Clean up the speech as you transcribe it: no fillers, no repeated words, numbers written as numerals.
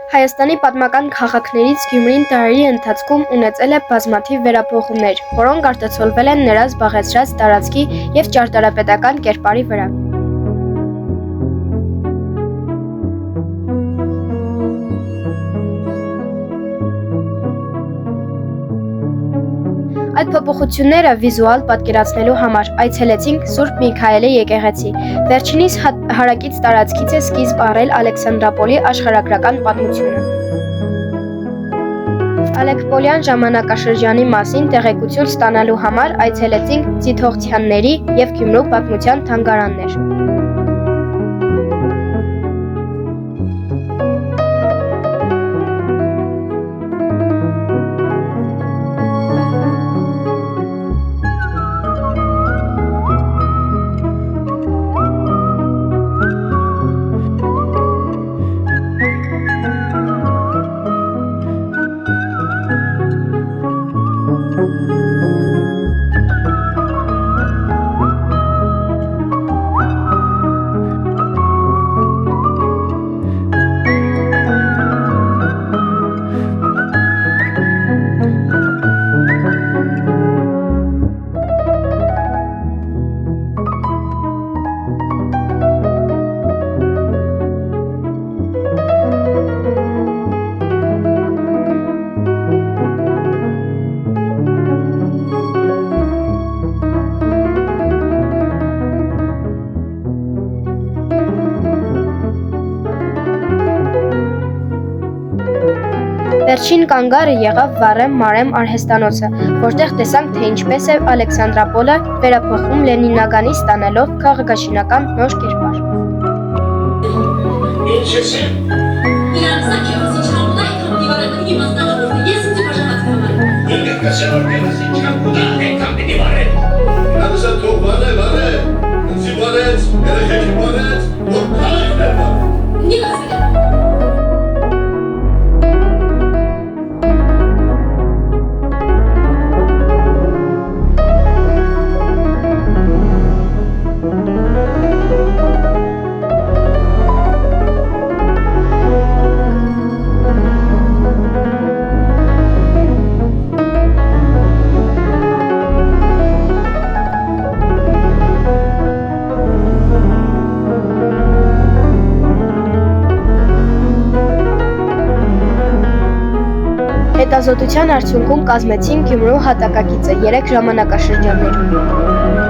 Հայաստանի պատմական քաղաքներից Գյումրին դարերի ընթացքում ունեցել է բազմաթիվ վերափոխումներ, որոնք արտացոլվել են նրա զբաղեցրած տարածքի և ճարտարապետական կերպարի վրա։ Այդ փոփոխությունները վիզուալ պատկերացնելու համար այցելեցինք Սուրբ Միքայելի եկեղեցի։ Վերջինիս հարակից տարածքից է սկիզբ առել Ալեքսանդրապոլի աշխարհագրական պատմությունը։ Ալեկպոլյան ժամանակաշրջանի մասին տեղեկություն ստանալու համար այցելեցինք Ձիթողցյանների և Գյումրու պատմության թանգարաններ։ Վերջին կանգառը եղավ Վառեմ-Մարեմ արհեստանոցը, որտեղ տեսանք, թե ինչպես է Ալեքսանդրապոլը վերափոխվում Լենինագանի ստանալով քաղաքաշինական նոր կերպար։ Հետազոտության արդյունքում կազմեցինք Գյումրու հատակագիծը 3 ժամանակաշրջաններում։